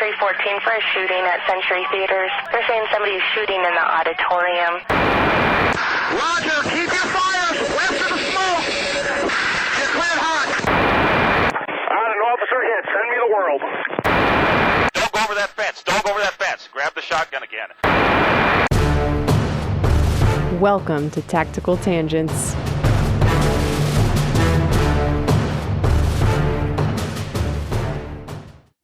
314 for a shooting at Century Theaters. They're saying somebody's shooting in the auditorium. Roger, keep your fires west of the smoke. You're cleared hot. An officer hit. Send me the world. Don't go over that fence. Don't go over that fence. Grab the shotgun again. Welcome to Tactical Tangents.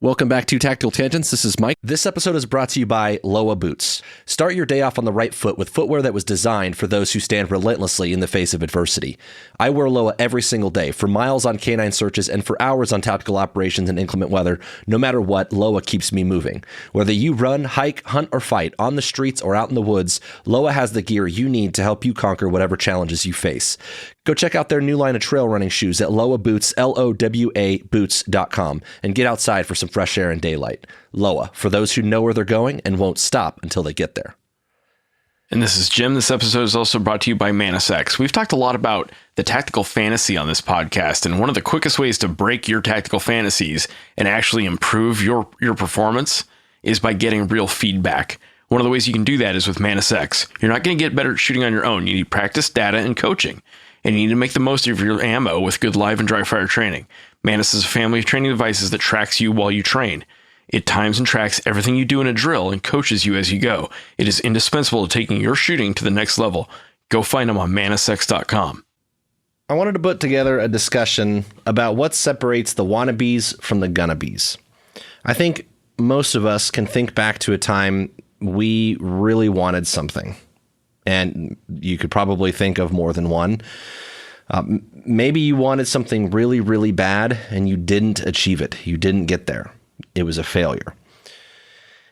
Welcome back to Tactical Tangents. This is Mike. This episode is brought to you by Loa Boots. Start your day off on the right foot with footwear that was designed for those who stand relentlessly in the face of adversity. I wear Loa every single day, for miles on canine searches and for hours on tactical operations in inclement weather. No matter what, Loa keeps me moving. Whether you run, hike, hunt, or fight, on the streets or out in the woods, Loa has the gear you need to help you conquer whatever challenges you face. Go check out their new line of trail running shoes at Loa Boots, L-O-W-A Boots.com, and get outside for some fresh air and daylight. Loa, for those who know where they're going and won't stop until they get there. And this is Jim. This episode is also brought to you by Wanna-Bes. We've talked a lot about the tactical fantasy on this podcast, and one of the quickest ways to break your tactical fantasies and actually improve your performance is by getting real feedback. One of the ways you can do that is with Wanna-Bes. You're not going to get better at shooting on your own. You need practice, data, and coaching. And you need to make the most of your ammo with good live and dry fire training. Manus is a family of training devices that tracks you while you train. It times and tracks everything you do in a drill and coaches you as you go. It is indispensable to taking your shooting to the next level. Go find them on Wanna-Bes.com. I wanted to put together a discussion about what separates the Wanna-Bes from the Gonna-Bes. I think most of us can think back to a time we really wanted something. And you could probably think of more than one. Maybe you wanted something really, really bad and you didn't achieve it. You didn't get there. It was a failure.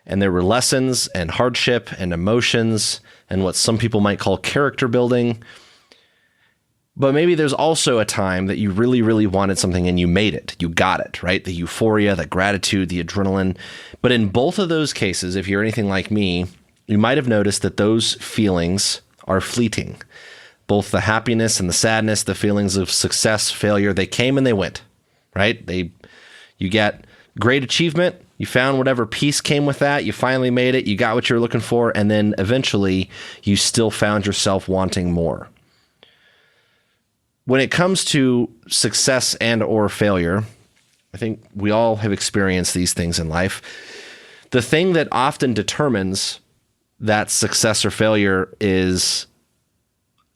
And there were lessons and hardship and emotions and what some people might call character building. But maybe there's also a time that you really, really wanted something and you made it. You got it, right? The euphoria, the gratitude, the adrenaline. But in both of those cases, if you're anything like me, you might have noticed that those feelings are fleeting. Both the happiness and the sadness, the feelings of success, failure, they came and they went, right? You get great achievement, you found whatever piece came with that, you finally made it, you got what you were looking for, and then eventually you still found yourself wanting more. When it comes to success and or failure, I think we all have experienced these things in life. The thing that often determines that success or failure is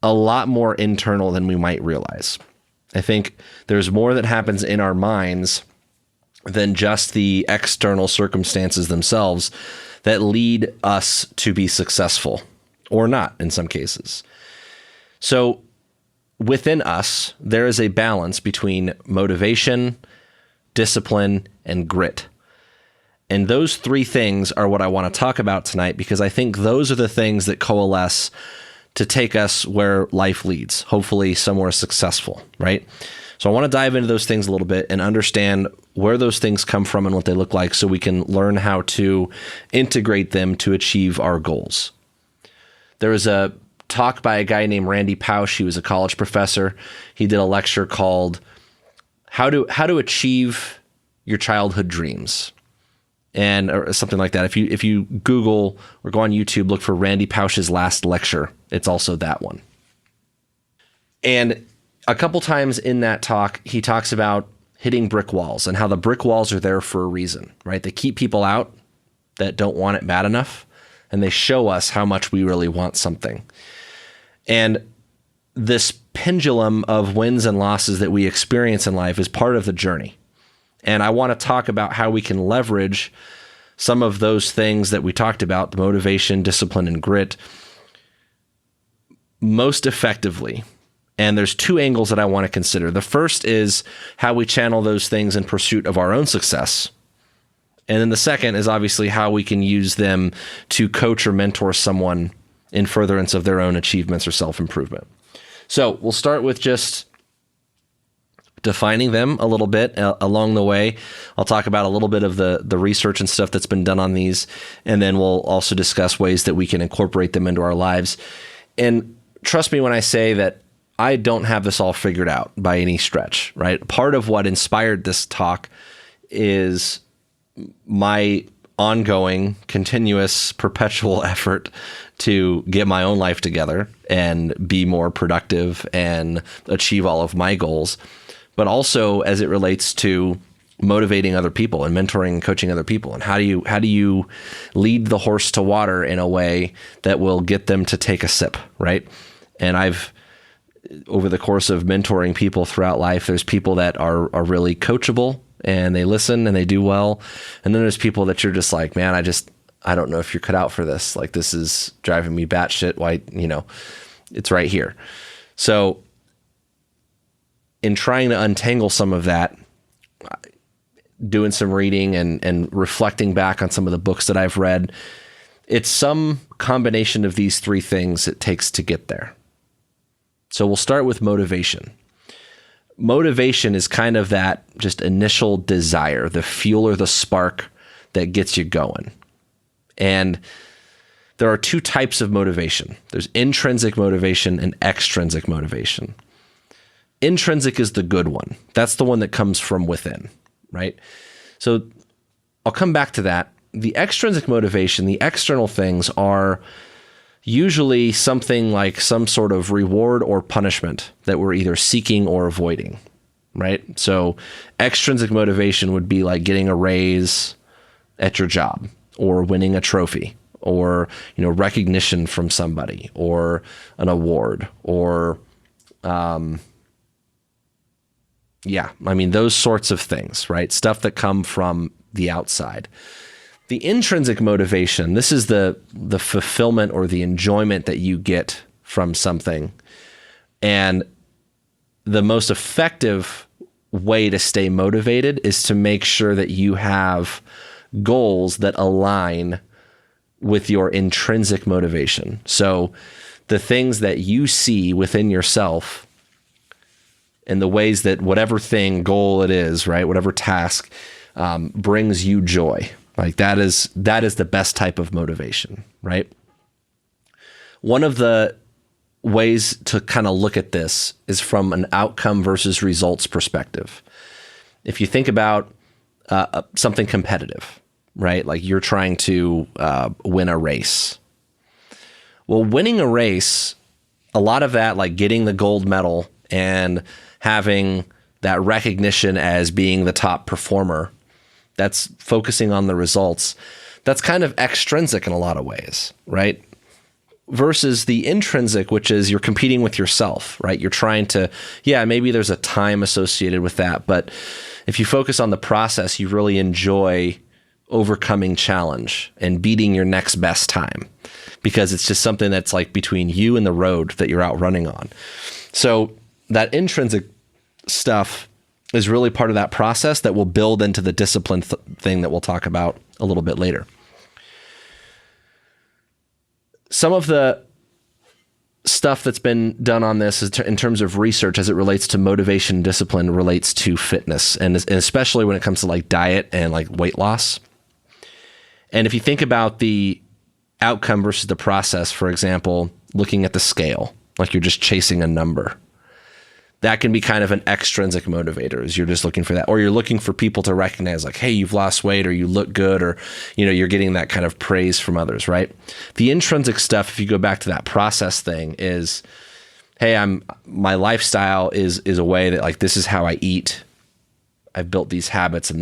a lot more internal than we might realize. I think there's more that happens in our minds than just the external circumstances themselves that lead us to be successful or not in some cases. So within us, there is a balance between motivation, discipline, and grit. And those three things are what I want to talk about tonight because I think those are the things that coalesce to take us where life leads, hopefully somewhere successful, right? So I want to dive into those things a little bit and understand where those things come from and what they look like so we can learn how to integrate them to achieve our goals. There was a talk by a guy named Randy Pausch. He was a college professor. He did a lecture called How to Achieve Your Childhood Dreams. And or something like that. If you Google or go on YouTube, look for Randy Pausch's last lecture. It's also that one. And a couple times in that talk, he talks about hitting brick walls and how the brick walls are there for a reason, right? They keep people out that don't want it bad enough, and they show us how much we really want something. And this pendulum of wins and losses that we experience in life is part of the journey. And I want to talk about how we can leverage some of those things that we talked about, the motivation, discipline, and grit, most effectively. And there's two angles that I want to consider. The first is how we channel those things in pursuit of our own success. And then the second is obviously how we can use them to coach or mentor someone in furtherance of their own achievements or self-improvement. So we'll start with just defining them a little bit along the way. I'll talk about a little bit of the research and stuff that's been done on these, and then we'll also discuss ways that we can incorporate them into our lives. And trust me when I say that I don't have this all figured out by any stretch, right? Part of what inspired this talk is my ongoing, continuous, perpetual effort to get my own life together and be more productive and achieve all of my goals, but also as it relates to motivating other people and mentoring and coaching other people. And how do you lead the horse to water in a way that will get them to take a sip, right? And I've, over the course of mentoring people throughout life, there's people that are really coachable and they listen and they do well. And then there's people that you're just like, man, I don't know if you're cut out for this. Like, this is driving me batshit. Why, it's right here. So in trying to untangle some of that, doing some reading and reflecting back on some of the books that I've read, it's some combination of these three things it takes to get there. So we'll start with motivation. Motivation is kind of that just initial desire, the fuel or the spark that gets you going. And there are two types of motivation. There's intrinsic motivation and extrinsic motivation. Intrinsic is the good one. That's the one that comes from within, right? So I'll come back to that. The extrinsic motivation, the external things, are usually something like some sort of reward or punishment that we're either seeking or avoiding, right? So extrinsic motivation would be like getting a raise at your job, or winning a trophy, or recognition from somebody, or an award, or those sorts of things, right? Stuff that come from the outside. The intrinsic motivation, this is the fulfillment or the enjoyment that you get from something. And the most effective way to stay motivated is to make sure that you have goals that align with your intrinsic motivation. So the things that you see within yourself and the ways that whatever thing, goal it is, right, whatever task brings you joy. Like that is the best type of motivation, right? One of the ways to kind of look at this is from an outcome versus results perspective. If you think about something competitive, right? Like you're trying to win a race. Well, winning a race, a lot of that, like getting the gold medal and having that recognition as being the top performer, that's focusing on the results. That's kind of extrinsic in a lot of ways, right? Versus the intrinsic, which is you're competing with yourself, right? You're trying to, maybe there's a time associated with that, but if you focus on the process, you really enjoy overcoming challenge and beating your next best time, because it's just something that's like between you and the road that you're out running on. So that intrinsic stuff is really part of that process that will build into the discipline thing that we'll talk about a little bit later. Some of the stuff that's been done on this is in terms of research as it relates to motivation, discipline, relates to fitness, and especially when it comes to like diet and like weight loss. And if you think about the outcome versus the process, for example, looking at the scale, like you're just chasing a number, that can be kind of an extrinsic motivator, is you're just looking for that, or you're looking for people to recognize like, hey, you've lost weight, or you look good, or, you're getting that kind of praise from others, right? The intrinsic stuff, if you go back to that process thing, is, hey, my lifestyle is a way that like, this is how I eat. I've built these habits and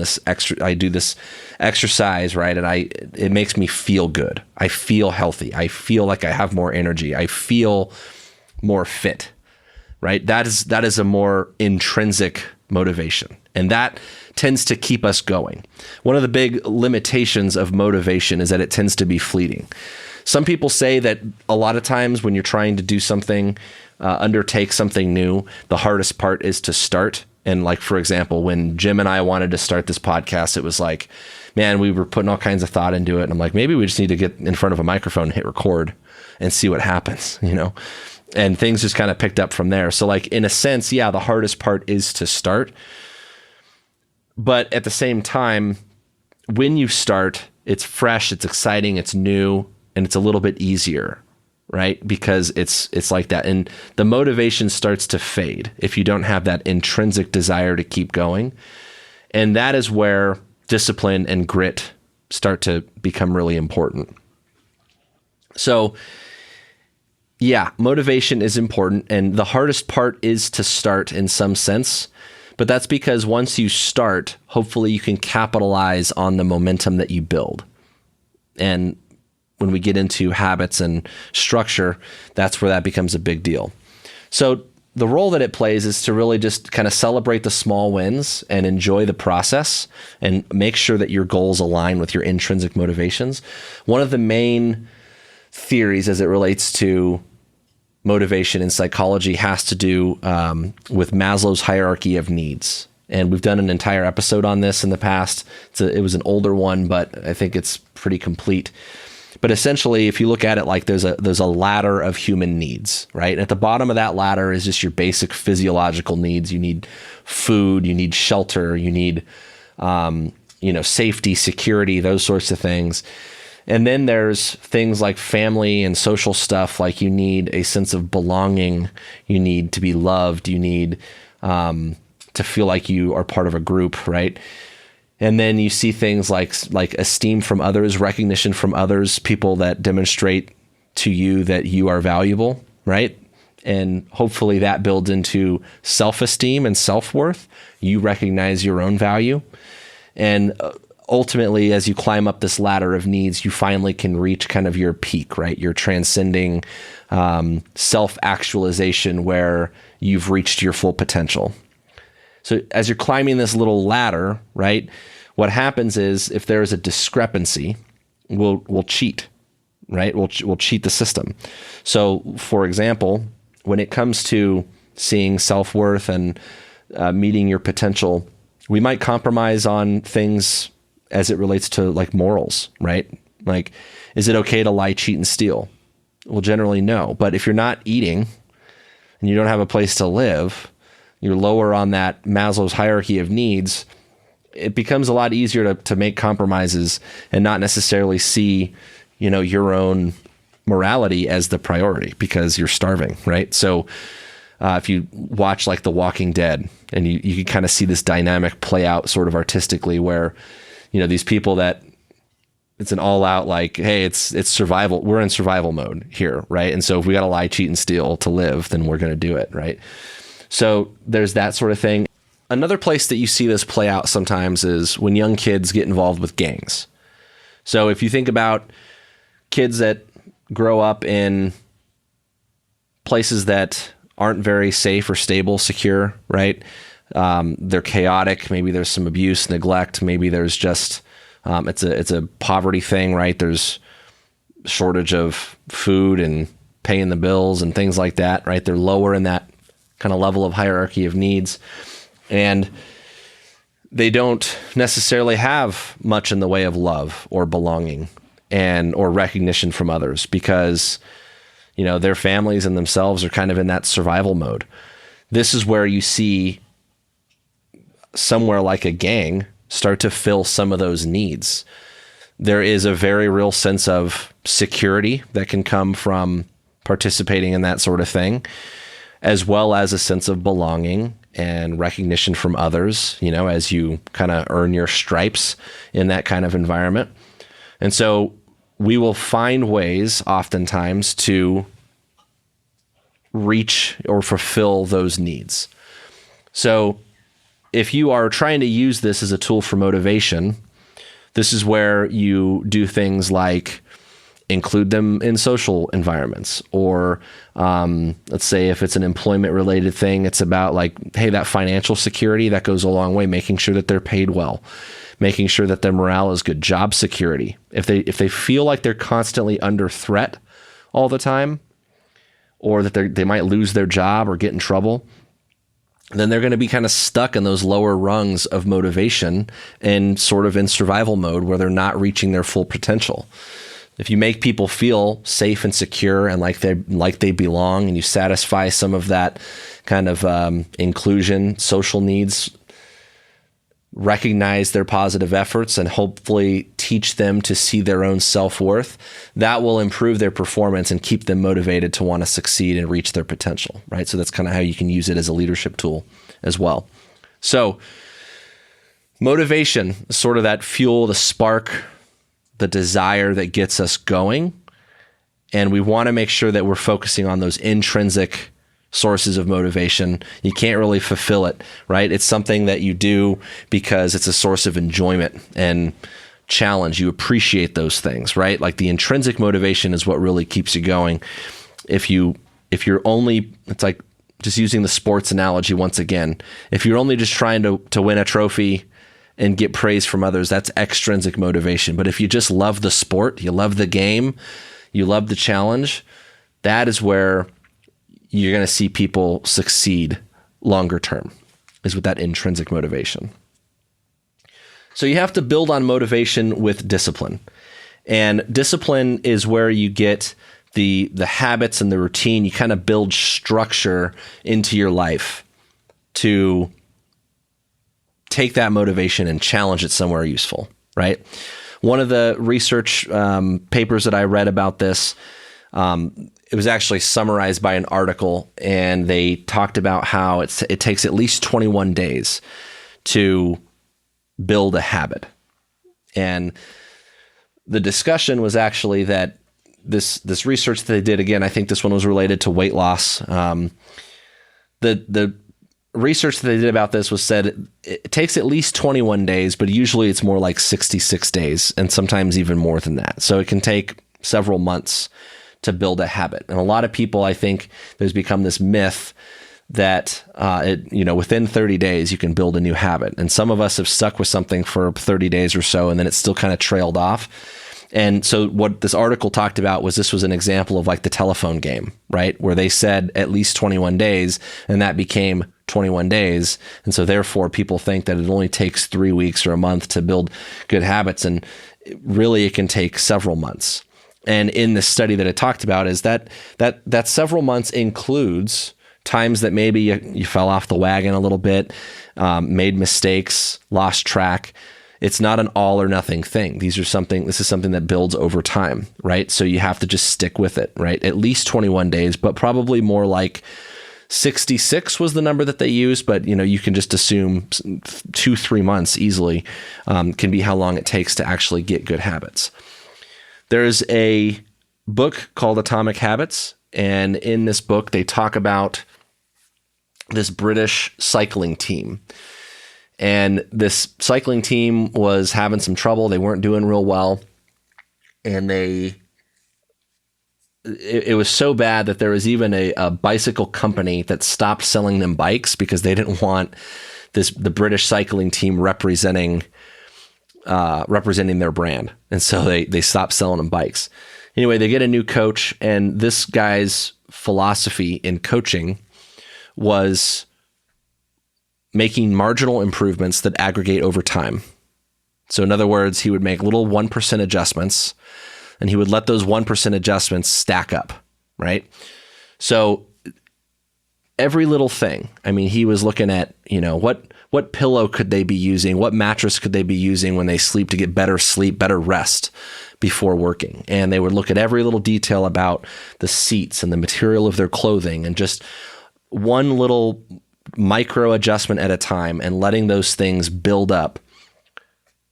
I do this exercise, right? And it makes me feel good. I feel healthy. I feel like I have more energy. I feel more fit, right? That is a more intrinsic motivation. And that tends to keep us going. One of the big limitations of motivation is that it tends to be fleeting. Some people say that a lot of times when you're trying to do something, undertake something new, the hardest part is to start. And like, for example, when Jim and I wanted to start this podcast, it was like, man, we were putting all kinds of thought into it. And I'm like, maybe we just need to get in front of a microphone and hit record and see what happens, and things just kind of picked up from there. So like, in a sense, the hardest part is to start. But at the same time, when you start, it's fresh, it's exciting, it's new, and it's a little bit easier, right? Because it's like that. And the motivation starts to fade if you don't have that intrinsic desire to keep going. And that is where discipline and grit start to become really important. So yeah, motivation is important, and the hardest part is to start in some sense, but that's because once you start, hopefully you can capitalize on the momentum that you build. And when we get into habits and structure, that's where that becomes a big deal. So the role that it plays is to really just kind of celebrate the small wins and enjoy the process and make sure that your goals align with your intrinsic motivations. One of the main theories as it relates to motivation in psychology has to do with Maslow's hierarchy of needs. And we've done an entire episode on this in the past. It was an older one, but I think it's pretty complete. But essentially, if you look at it like there's a ladder of human needs, right? And at the bottom of that ladder is just your basic physiological needs. You need food, you need shelter, you need safety, security, those sorts of things. And then there's things like family and social stuff, like you need a sense of belonging, you need to be loved, you need to feel like you are part of a group, right? And then you see things like esteem from others, recognition from others, people that demonstrate to you that you are valuable, right? And hopefully that builds into self-esteem and self-worth. You recognize your own value. And ultimately, as you climb up this ladder of needs, you finally can reach kind of your peak, right? Your transcending self-actualization where you've reached your full potential. So as you're climbing this little ladder, right, what happens is if there is a discrepancy, we'll cheat, right? We'll cheat the system. So for example, when it comes to seeing self-worth and meeting your potential, we might compromise on things as it relates to like morals, right? Like, is it okay to lie, cheat, and steal? Well, generally no. But if you're not eating and you don't have a place to live, you're lower on that Maslow's hierarchy of needs, it becomes a lot easier to make compromises and not necessarily see, your own morality as the priority because you're starving, right? So if you watch like The Walking Dead, and you can kind of see this dynamic play out sort of artistically where, these people that it's an all out like, hey, it's survival. We're in survival mode here, right? And so if we got to lie, cheat, and steal to live, then we're going to do it, right? So there's that sort of thing. Another place that you see this play out sometimes is when young kids get involved with gangs. So if you think about kids that grow up in places that aren't very safe or stable, secure, right? They're chaotic. Maybe there's some abuse, neglect. Maybe there's just, it's a poverty thing, right? There's shortage of food and paying the bills and things like that, right? They're lower in that kind of level of hierarchy of needs. And they don't necessarily have much in the way of love or belonging or recognition from others because, their families and themselves are kind of in that survival mode. This is where you see somewhere like a gang start to fill some of those needs. There is a very real sense of security that can come from participating in that sort of thing, as well as a sense of belonging and recognition from others, as you kind of earn your stripes in that kind of environment. And so we will find ways oftentimes to reach or fulfill those needs. So if you are trying to use this as a tool for motivation, this is where you do things like include them in social environments, or let's say if it's an employment related thing, it's about like, hey, that financial security, that goes a long way, making sure that they're paid well, making sure that their morale is good, job security. If they feel like they're constantly under threat all the time, or that they might lose their job or get in trouble, then they're going to be kind of stuck in those lower rungs of motivation and sort of in survival mode where they're not reaching their full potential. If you make people feel safe and secure and like they belong, and you satisfy some of that kind of inclusion, social needs, recognize their positive efforts, and hopefully teach them to see their own self-worth, that will improve their performance and keep them motivated to want to succeed and reach their potential, right? So that's kind of how you can use it as a leadership tool as well. So motivation is sort of that fuel, the spark, the desire that gets us going. And we want to make sure that we're focusing on those intrinsic sources of motivation. You can't really fulfill it, right? It's something that you do because it's a source of enjoyment and challenge. You appreciate those things, right? Like the intrinsic motivation is what really keeps you going. If you're only, it's like just using the sports analogy once again, if you're only just trying to win a trophy and get praise from others, that's extrinsic motivation. But if you just love the sport, you love the game, you love the challenge, that is where you're going to see people succeed longer term, is with that intrinsic motivation. So you have to build on motivation with discipline. And discipline is where you get the habits and the routine. You kind of build structure into your life to take that motivation and challenge it somewhere useful, right? One of the research papers that I read about this, it was actually summarized by an article, and they talked about how it takes at least 21 days to build a habit. And the discussion was actually that this research that they did, again, I think this one was related to weight loss. The research that they did about this was said it takes at least 21 days, but usually it's more like 66 days and sometimes even more than that. So it can take several months to build a habit. And a lot of people, I think there's become this myth that within 30 days you can build a new habit. And some of us have stuck with something for 30 days or so, and then it's still kind of trailed off. And so what this article talked about was this was an example of like the telephone game, right? Where they said at least 21 days, and that became 21 days. And so therefore people think that it only takes 3 weeks or a month to build good habits. And really it can take several months. And in this study that I talked about is that several months includes times that maybe you fell off the wagon a little bit, made mistakes, lost track. It's not an all or nothing thing. This is something that builds over time, right? So you have to just stick with it, right? At least 21 days, but probably more like 66 was the number that they used, but you can just assume 2-3 months easily can be how long it takes to actually get good habits. There's a book called Atomic Habits, and in this book they talk about this British cycling team. And this cycling team was having some trouble. They weren't doing real well. And it was so bad that there was even a bicycle company that stopped selling them bikes because they didn't want the British cycling team representing their brand. And so they stopped selling them bikes. Anyway, they get a new coach, and this guy's philosophy in coaching was making marginal improvements that aggregate over time. So in other words, he would make little 1% adjustments, and he would let those 1% adjustments stack up, right? So every little thing, he was looking at, what pillow could they be using? What mattress could they be using when they sleep to get better sleep, better rest before working? And they would look at every little detail about the seats and the material of their clothing, and just one little micro adjustment at a time, and letting those things build up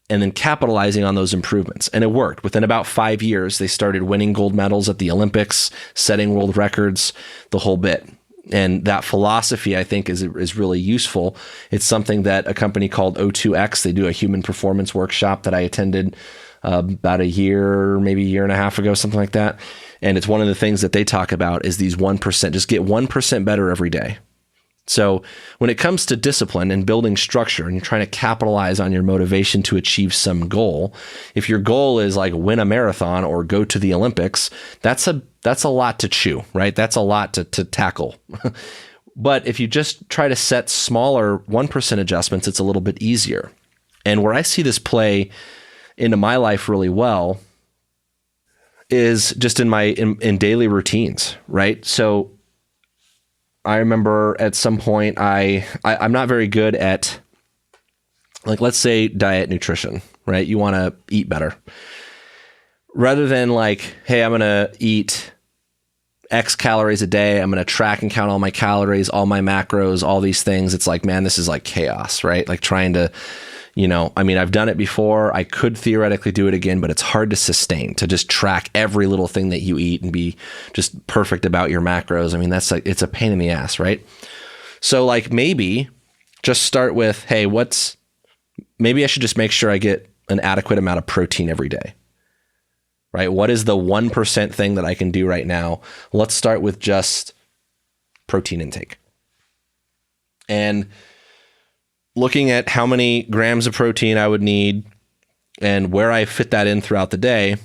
and then capitalizing on those improvements. And it worked. Within about 5 years, they started winning gold medals at the Olympics, setting world records, the whole bit. And that philosophy, I think, is really useful. It's something that a company called O2X, they do a human performance workshop that I attended about a year, maybe a year and a half ago, something like that. And it's one of the things that they talk about is these 1%, just get 1% better every day. So when it comes to discipline and building structure, and you're trying to capitalize on your motivation to achieve some goal, if your goal is like win a marathon or go to the Olympics, that's a lot to chew, right? That's a lot to tackle. But if you just try to set smaller 1% adjustments, it's a little bit easier. And where I see this play into my life really well is just in daily routines, right? So I remember at some point I'm not very good at, like, let's say diet nutrition, right? You want to eat better. Rather than like, hey, I'm going to eat X calories a day. I'm going to track and count all my calories, all my macros, all these things. It's like, man, this is like chaos, right? Like trying to, I mean, I've done it before. I could theoretically do it again, but it's hard to sustain, to just track every little thing that you eat and be just perfect about your macros. I mean, it's a pain in the ass, right? So like maybe just start with, hey, maybe I should just make sure I get an adequate amount of protein every day, right? What is the 1% thing that I can do right now? Let's start with just protein intake. And looking at how many grams of protein I would need and where I fit that in throughout the day,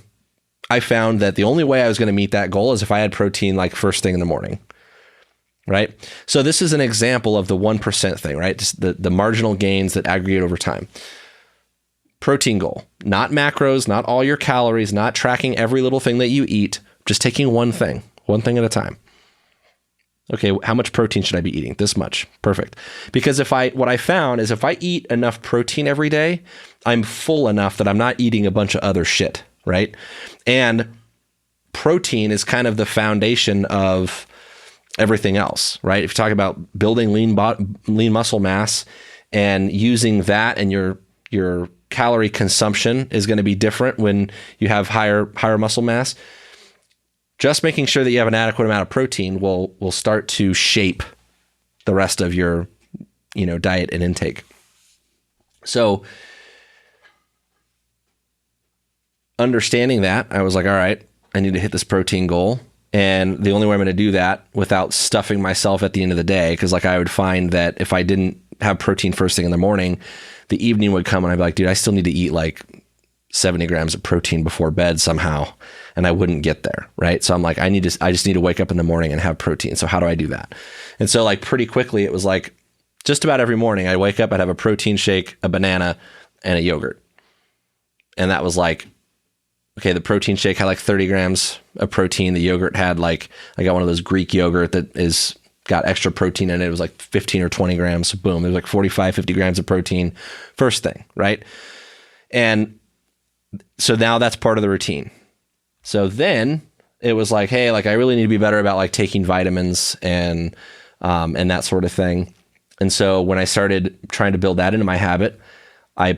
I found that the only way I was going to meet that goal is if I had protein like first thing in the morning, right? So this is an example of the 1% thing, right? Just the marginal gains that aggregate over time. Protein goal, not macros, not all your calories, not tracking every little thing that you eat, just taking one thing at a time. Okay, how much protein should I be eating? This much. Perfect. Because what I found is if I eat enough protein every day, I'm full enough that I'm not eating a bunch of other shit, right? And protein is kind of the foundation of everything else, right? If you talk about building lean muscle mass and using that, and your calorie consumption is going to be different when you have higher muscle mass. Just making sure that you have an adequate amount of protein will start to shape the rest of your, diet and intake. So understanding that, I was like, all right, I need to hit this protein goal. And the only way I'm going to do that without stuffing myself at the end of the day, because like I would find that if I didn't have protein first thing in the morning, the evening would come and I'd be like, dude, I still need to eat like 70 grams of protein before bed somehow. And I wouldn't get there. Right. So I'm like, I just need to wake up in the morning and have protein. So how do I do that? And so like pretty quickly, it was like just about every morning I'd wake up, I'd have a protein shake, a banana, and a yogurt. And that was like, okay, the protein shake had like 30 grams of protein. The yogurt had I got one of those Greek yogurt that got extra protein in it. It was like 15 or 20 grams. So boom, there's like 45, 50 grams of protein first thing. Right. And so now that's part of the routine. So then it was like, hey, like I really need to be better about like taking vitamins and that sort of thing. And so when I started trying to build that into my habit, I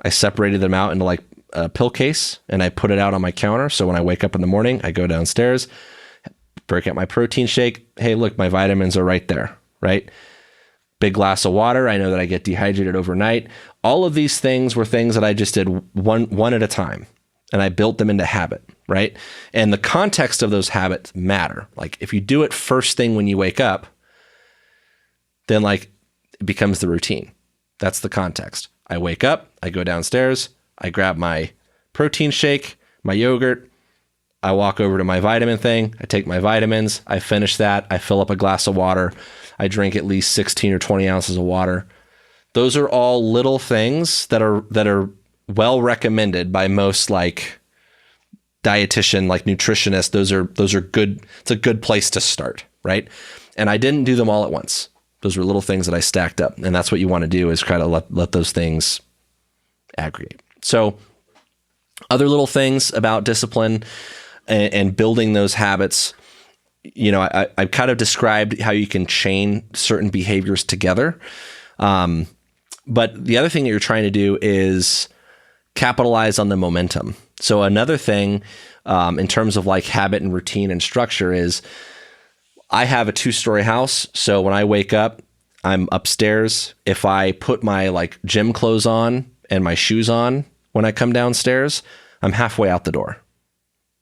separated them out into like a pill case and I put it out on my counter. So when I wake up in the morning, I go downstairs, break out my protein shake. Hey, look, my vitamins are right there, right? Big glass of water. I know that I get dehydrated overnight. All of these things were things that I just did one at a time, and I built them into habit, right? And the context of those habits matter. Like if you do it first thing when you wake up, then like it becomes the routine. That's the context. I wake up, I go downstairs, I grab my protein shake, my yogurt, I walk over to my vitamin thing, I take my vitamins, I finish that, I fill up a glass of water, I drink at least 16 or 20 ounces of water. Those are all little things that are well recommended by most like dietitian, like nutritionists. Those are good. It's a good place to start, right? And I didn't do them all at once. Those were little things that I stacked up, and that's what you want to do is kind of let those things aggregate. So other little things about discipline and building those habits, I kind of described how you can chain certain behaviors together. But the other thing that you're trying to do is capitalize on the momentum. So another thing in terms of like habit and routine and structure is I have a 2-story house. So when I wake up, I'm upstairs. If I put my like gym clothes on and my shoes on when I come downstairs, I'm halfway out the door.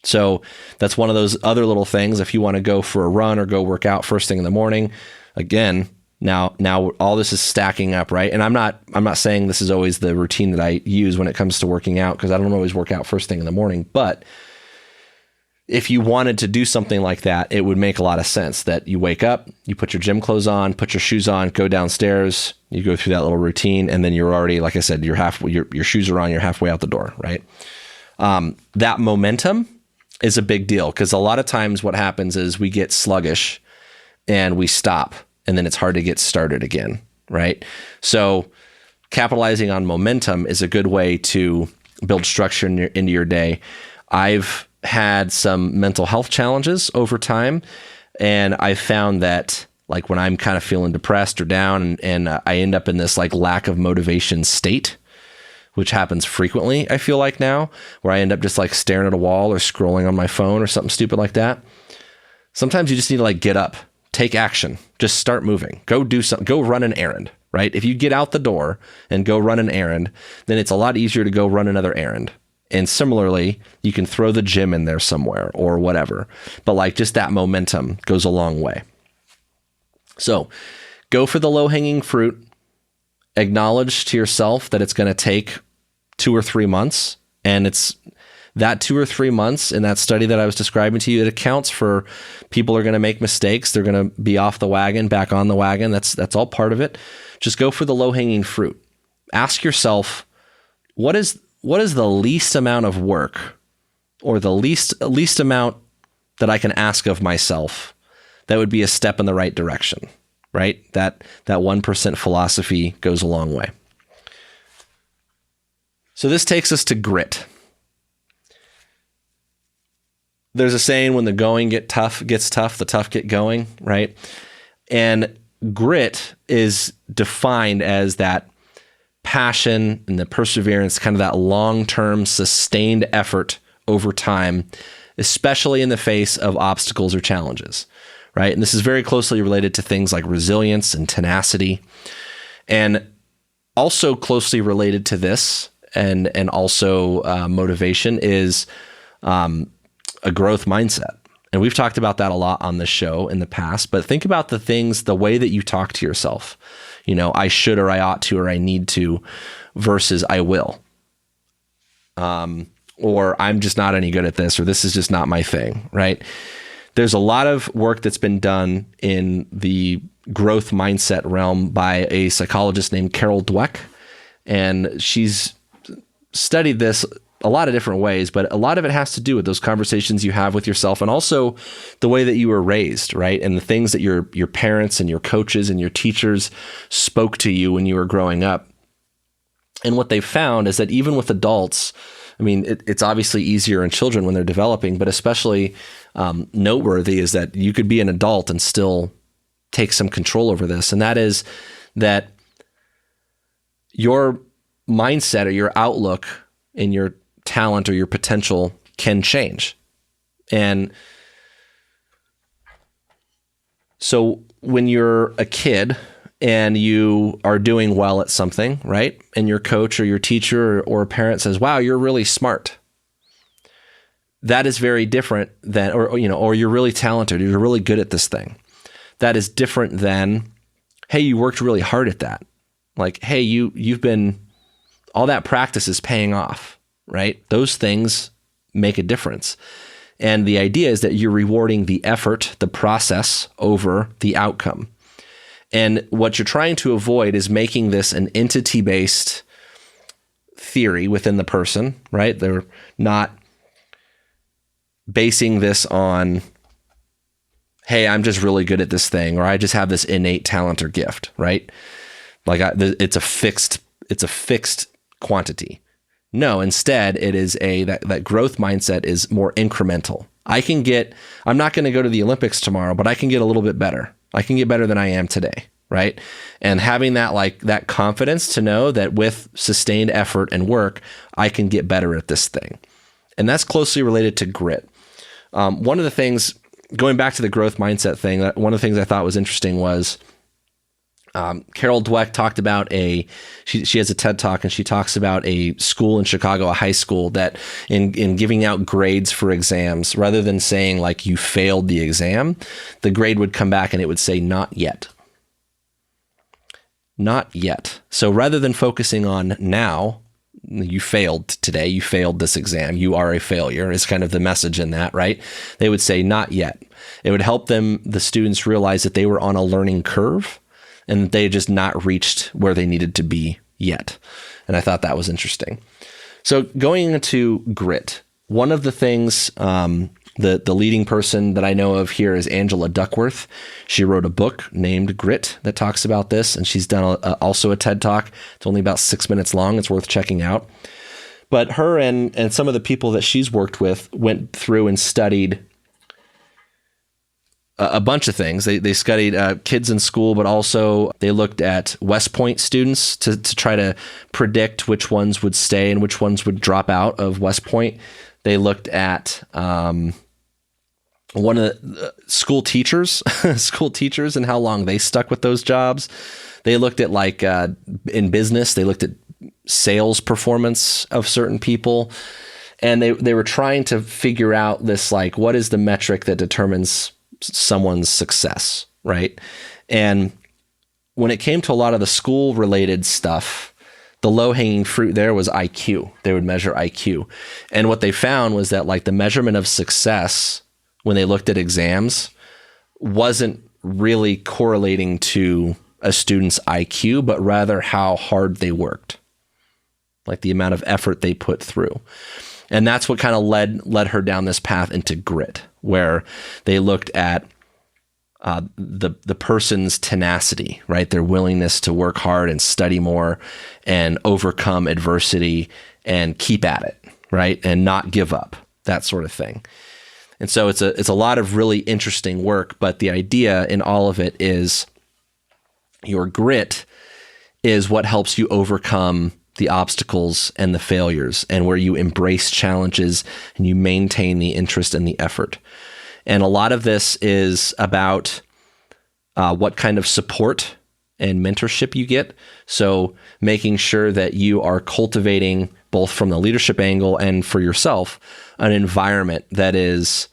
So that's one of those other little things. If you want to go for a run or go work out first thing in the morning, again, now all this is stacking up, right? And I'm not saying this is always the routine that I use when it comes to working out, because I don't always work out first thing in the morning. But if you wanted to do something like that, it would make a lot of sense that you wake up, you put your gym clothes on, put your shoes on, go downstairs, you go through that little routine, and then you're already, like I said, your shoes are on, you're halfway out the door, right? That momentum is a big deal, because a lot of times what happens is we get sluggish and we stop, and then it's hard to get started again, right? So capitalizing on momentum is a good way to build structure into your day. I've had some mental health challenges over time, and I found that like when I'm kind of feeling depressed or down and I end up in this like lack of motivation state, which happens frequently, I feel like now, where I end up just like staring at a wall or scrolling on my phone or something stupid like that. Sometimes you just need to like get up, take action, just start moving, go do something, go run an errand, right? If you get out the door and go run an errand, then it's a lot easier to go run another errand. And similarly, you can throw the gym in there somewhere or whatever, but like just that momentum goes a long way. So go for the low-hanging fruit, acknowledge to yourself that it's going to take 2 or 3 months, and it's that 2 or 3 months in that study that I was describing to you, it accounts for people are going to make mistakes. They're going to be off the wagon, back on the wagon. That's all part of it. Just go for the low-hanging fruit. Ask yourself, what is the least amount of work or the least amount that I can ask of myself that would be a step in the right direction, right? That 1% philosophy goes a long way. So this takes us to grit. There's a saying, when the going gets tough, the tough get going, right? And grit is defined as that passion and the perseverance, kind of that long-term sustained effort over time, especially in the face of obstacles or challenges, right? And this is very closely related to things like resilience and tenacity, and also closely related to this and also motivation is a growth mindset. And we've talked about that a lot on this show in the past, but think about the way that you talk to yourself. You know, I should, or I ought to, or I need to, versus I will. Or I'm just not any good at this, or this is just not my thing, right? There's a lot of work that's been done in the growth mindset realm by a psychologist named Carol Dweck. And she's studied this a lot of different ways, but a lot of it has to do with those conversations you have with yourself, and also the way that you were raised, right? And the things that your parents and your coaches and your teachers spoke to you when you were growing up. And what they've found is that even with adults, I mean, it's obviously easier in children when they're developing, but especially noteworthy is that you could be an adult and still take some control over this. And that is that your mindset or your outlook and your talent or your potential can change. And so when you're a kid and you are doing well at something, right? And your coach or your teacher or a parent says, "Wow, you're really smart." That is very different than, or you're really talented, or you're really good at this thing. That is different than, "Hey, you worked really hard at that." Like, "Hey, you've been, all that practice is paying off." Right? Those things make a difference. And the idea is that you're rewarding the effort, the process, over the outcome. And what you're trying to avoid is making this an entity-based theory within the person, right? They're not basing this on, "Hey, I'm just really good at this thing," or "I just have this innate talent or gift," right? Like it's a fixed quantity. No, instead it is that growth mindset is more incremental. I'm not going to go to the Olympics tomorrow, but I can get a little bit better. I can get better than I am today, right? And having that confidence to know that with sustained effort and work, I can get better at this thing. And that's closely related to grit. One of the things, going back to the growth mindset thing, one of the things I thought was interesting was Carol Dweck talked about she has a TED Talk, and she talks about a school in Chicago, a high school, that in giving out grades for exams, rather than saying like you failed the exam, the grade would come back and it would say not yet. Not yet. So rather than focusing on now, you failed today, you failed this exam, you are a failure, is kind of the message in that, right? They would say not yet. It would help the students realize that they were on a learning curve, and that they had just not reached where they needed to be yet. And I thought that was interesting. So going into grit, one of the things, the leading person that I know of here is Angela Duckworth. She wrote a book named Grit that talks about this, and she's done also a TED Talk. It's only about 6 minutes long. It's worth checking out. But her and some of the people that she's worked with went through and studied a bunch of things. They studied kids in school, but also they looked at West Point students to try to predict which ones would stay and which ones would drop out of West Point. They looked at one of the school teachers and how long they stuck with those jobs. They looked at like in business, they looked at sales performance of certain people. And they were trying to figure out this, like, what is the metric that determines someone's success, right? And when it came to a lot of the school related stuff, the low hanging fruit there was IQ. They would measure IQ. And what they found was that like the measurement of success when they looked at exams wasn't really correlating to a student's IQ, but rather how hard they worked, like the amount of effort they put through. And that's what kind of led her down this path into grit, where they looked at the person's tenacity, right? Their willingness to work hard and study more and overcome adversity and keep at it, right? And not give up, that sort of thing. And so it's a lot of really interesting work, but the idea in all of it is your grit is what helps you overcome the obstacles and the failures, and where you embrace challenges and you maintain the interest and the effort. And a lot of this is about what kind of support and mentorship you get. So making sure that you are cultivating, both from the leadership angle and for yourself, an environment that is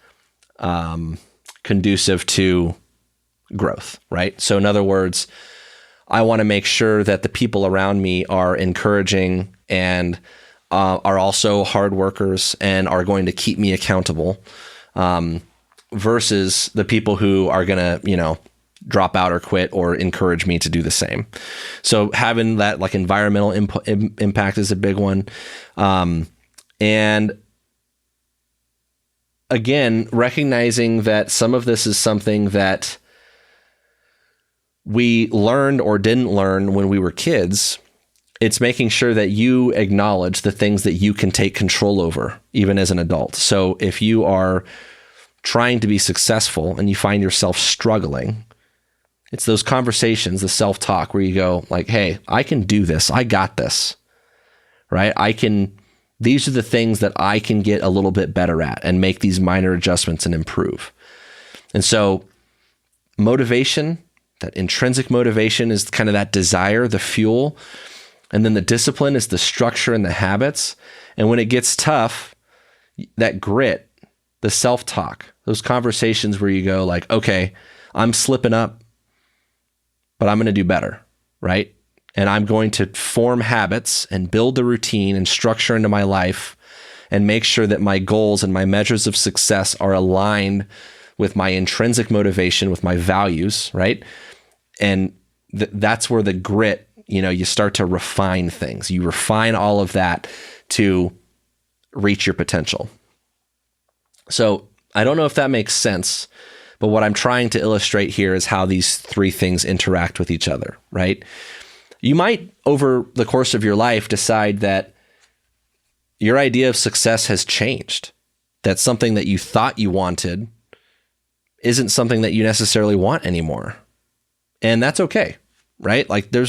conducive to growth, right? So in other words, I want to make sure that the people around me are encouraging and are also hard workers and are going to keep me accountable, versus the people who are going to, drop out or quit or encourage me to do the same. So having that like environmental impact is a big one. And again, recognizing that some of this is something that we learned or didn't learn when we were kids. It's making sure that you acknowledge the things that you can take control over, even as an adult. So if you are trying to be successful and you find yourself struggling, it's those conversations, the self-talk where you go like, hey, I can do this. I got this, right? These are the things that I can get a little bit better at and make these minor adjustments and improve. And so motivation, that intrinsic motivation is kind of that desire, the fuel. And then the discipline is the structure and the habits. And when it gets tough, that grit, the self-talk, those conversations where you go like, okay, I'm slipping up, but I'm going to do better, right? And I'm going to form habits and build the routine and structure into my life and make sure that my goals and my measures of success are aligned with my intrinsic motivation, with my values, right? And that's where the grit, you start to refine things. You refine all of that to reach your potential. So I don't know if that makes sense, but what I'm trying to illustrate here is how these three things interact with each other, right? You might, over the course of your life, decide that your idea of success has changed, that something that you thought you wanted isn't something that you necessarily want anymore. And that's okay, right? Like you're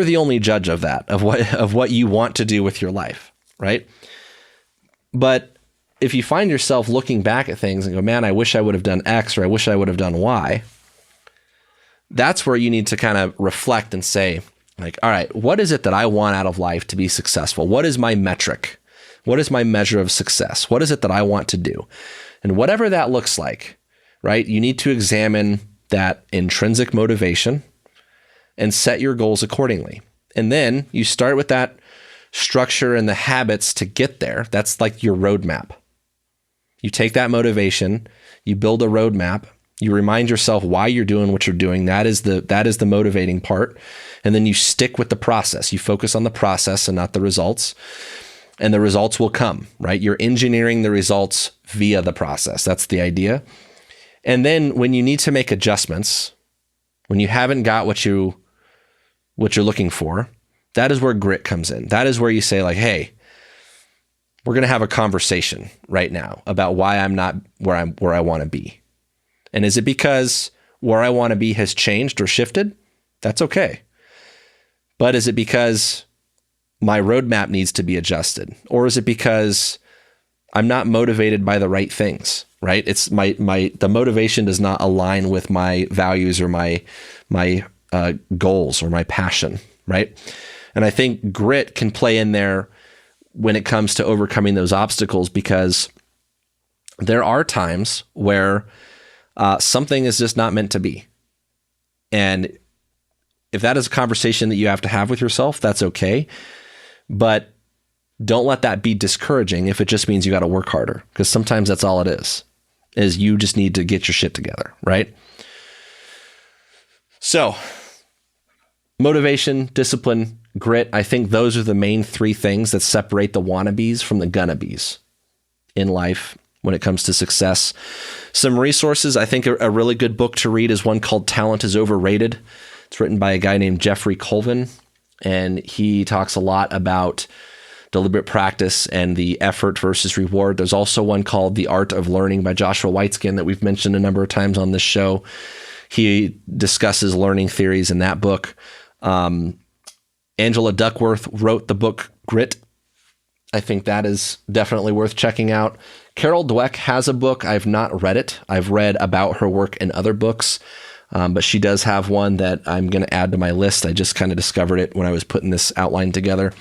the only judge of that, of what you want to do with your life, right? But if you find yourself looking back at things and go, man, I wish I would have done X, or I wish I would have done Y, that's where you need to kind of reflect and say, like, all right, what is it that I want out of life to be successful? What is my metric? What is my measure of success? What is it that I want to do? And whatever that looks like, right, you need to examine that intrinsic motivation and set your goals accordingly. And then you start with that structure and the habits to get there. That's like your roadmap. You take that motivation, you build a roadmap, you remind yourself why you're doing what you're doing. That is the motivating part. And then you stick with the process. You focus on the process and not the results. And the results will come, right? You're engineering the results via the process. That's the idea. And then when you need to make adjustments, when you haven't got what you're looking for, that is where grit comes in. That is where you say like, hey, we're going to have a conversation right now about why I'm not where I want to be. And is it because where I want to be has changed or shifted? That's okay. But is it because my roadmap needs to be adjusted? Or is it because I'm not motivated by the right things, right? It's the motivation does not align with my values or my goals or my passion, right? And I think grit can play in there when it comes to overcoming those obstacles, because there are times where something is just not meant to be. And if that is a conversation that you have to have with yourself, that's okay. But don't let that be discouraging if it just means you got to work harder, because sometimes that's all it is you just need to get your shit together, right? So motivation, discipline, grit, I think those are the main three things that separate the Wanna-Bes from the Gonna-Bes in life when it comes to success. Some resources, I think a really good book to read is one called Talent is Overrated. It's written by a guy named Jeffrey Colvin, and he talks a lot about deliberate practice and the effort versus reward. There's also one called The Art of Learning by Joshua Whiteskin that we've mentioned a number of times on this show. He discusses learning theories in that book. Angela Duckworth wrote the book Grit. I think that is definitely worth checking out. Carol Dweck has a book. I've not read it. I've read about her work in other books, but she does have one that I'm going to add to my list. I just kind of discovered it when I was putting this outline together.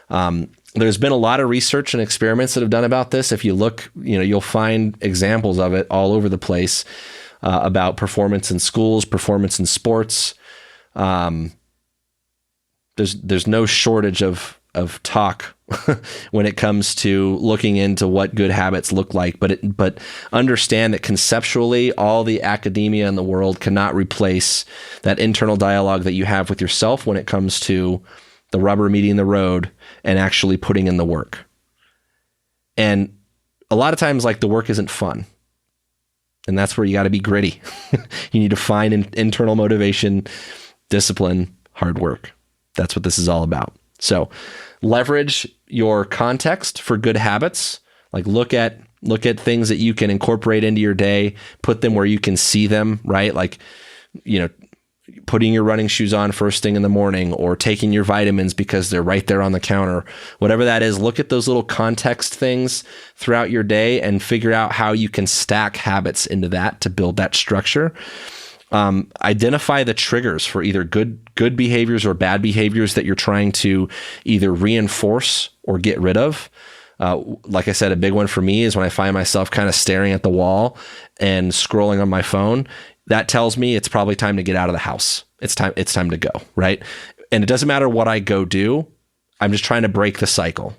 There's been a lot of research and experiments that have done about this. If you look, you'll find examples of it all over the place, about performance in schools, performance in sports. There's no shortage of talk when it comes to looking into what good habits look like, but understand that conceptually, all the academia in the world cannot replace that internal dialogue that you have with yourself when it comes to the rubber meeting the road and actually putting in the work. And a lot of times, the work isn't fun. And that's where you got to be gritty. You need to find internal motivation, discipline, hard work. That's what this is all about. So leverage your context for good habits. Look at things that you can incorporate into your day, put them where you can see them, right? Putting your running shoes on first thing in the morning, or taking your vitamins because they're right there on the counter, whatever that is. Look at those little context things throughout your day and figure out how you can stack habits into that to build that structure. Identify the triggers for either good behaviors or bad behaviors that you're trying to either reinforce or get rid of. Like I said, a big one for me is when I find myself kind of staring at the wall and scrolling on my phone. That tells me it's probably time to get out of the house. It's time to go, right? And it doesn't matter what I go do. I'm just trying to break the cycle.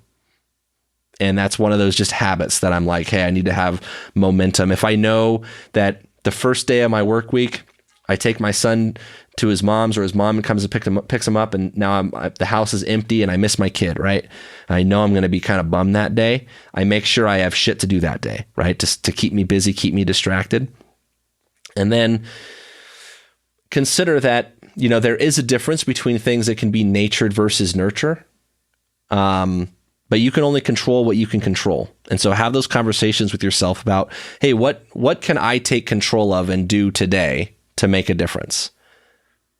And that's one of those just habits that I'm like, hey, I need to have momentum. If I know that the first day of my work week, I take my son to his mom's, or his mom comes and picks him up, and now the house is empty and I miss my kid, right? I know I'm going to be kind of bummed that day. I make sure I have shit to do that day, right? Just to keep me busy, keep me distracted. And then consider that, there is a difference between things that can be natured versus nurture. But you can only control what you can control. And so have those conversations with yourself about, hey, what can I take control of and do today to make a difference?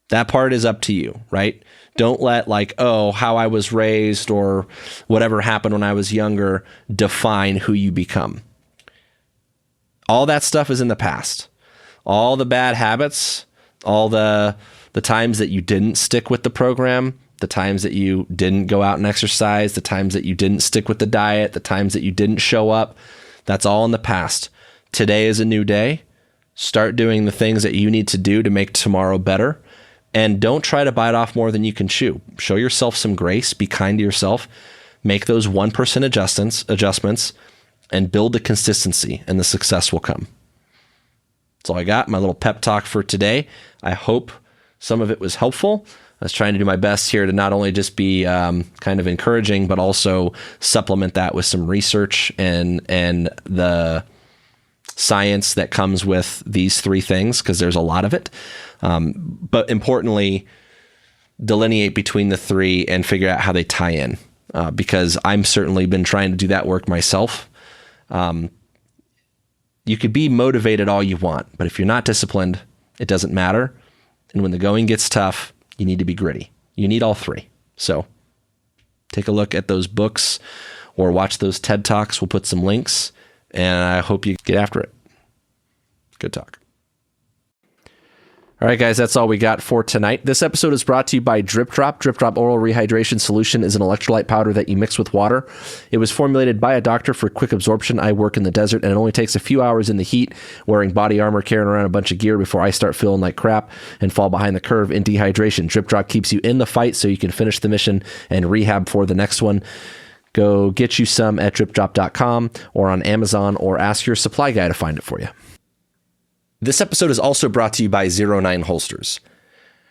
That part is up to you, right? Don't let how I was raised or whatever happened when I was younger define who you become. All that stuff is in the past. All the bad habits, all the times that you didn't stick with the program, the times that you didn't go out and exercise, the times that you didn't stick with the diet, the times that you didn't show up, that's all in the past. Today is a new day. Start doing the things that you need to do to make tomorrow better. And don't try to bite off more than you can chew. Show yourself some grace. Be kind to yourself. Make those 1% adjustments and build the consistency, and the success will come. That's all I got. My little pep talk for today. I hope some of it was helpful. I was trying to do my best here to not only just be kind of encouraging, but also supplement that with some research and the science that comes with these three things, because there's a lot of it. But importantly, delineate between the three and figure out how they tie in, because I'm certainly been trying to do that work myself. You could be motivated all you want, but if you're not disciplined, it doesn't matter. And when the going gets tough, you need to be gritty. You need all three. So take a look at those books or watch those TED Talks. We'll put some links, and I hope you get after it. Good talk. All right, guys, that's all we got for tonight. This episode is brought to you by Drip Drop. Drip Drop Oral Rehydration Solution is an electrolyte powder that you mix with water. It was formulated by a doctor for quick absorption. I work in the desert, and it only takes a few hours in the heat, wearing body armor, carrying around a bunch of gear before I start feeling like crap and fall behind the curve in dehydration. Drip Drop keeps you in the fight so you can finish the mission and rehab for the next one. Go get you some at dripdrop.com or on Amazon, or ask your supply guy to find it for you. This episode is also brought to you by 09 Holsters.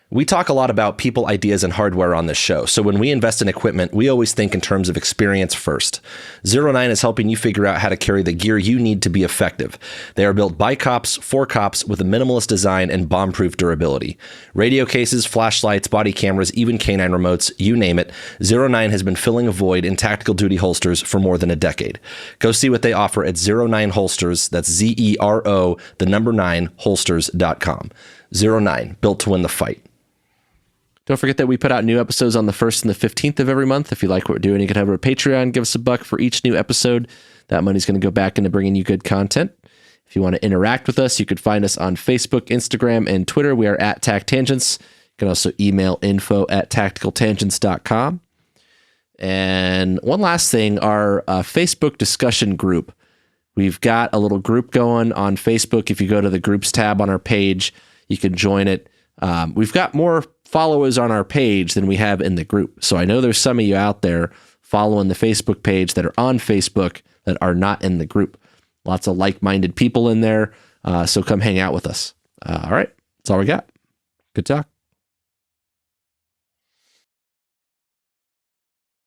We talk a lot about people, ideas, and hardware on this show, so when we invest in equipment, we always think in terms of experience first. 09 is helping you figure out how to carry the gear you need to be effective. They are built by cops, for cops, with a minimalist design and bomb-proof durability. Radio cases, flashlights, body cameras, even canine remotes, you name it, 09 has been filling a void in tactical duty holsters for more than a decade. Go see what they offer at 09 Holsters, that's ZERO, the number 9, holsters.com. 09, built to win the fight. Don't forget that we put out new episodes on the 1st and the 15th of every month. If you like what we're doing, you can head over to Patreon, give us $1 for each new episode. That money's going to go back into bringing you good content. If you want to interact with us, you could find us on Facebook, Instagram, and Twitter. We are at TacTangents. You can also email info@tacticaltangents.com. And one last thing, our Facebook discussion group. We've got a little group going on Facebook. If you go to the groups tab on our page, you can join it. We've got more followers on our page than we have in the group. So I know there's some of you out there following the Facebook page that are on Facebook that are not in the group. Lots of like-minded people in there. So come hang out with us. All right. That's all we got. Good talk.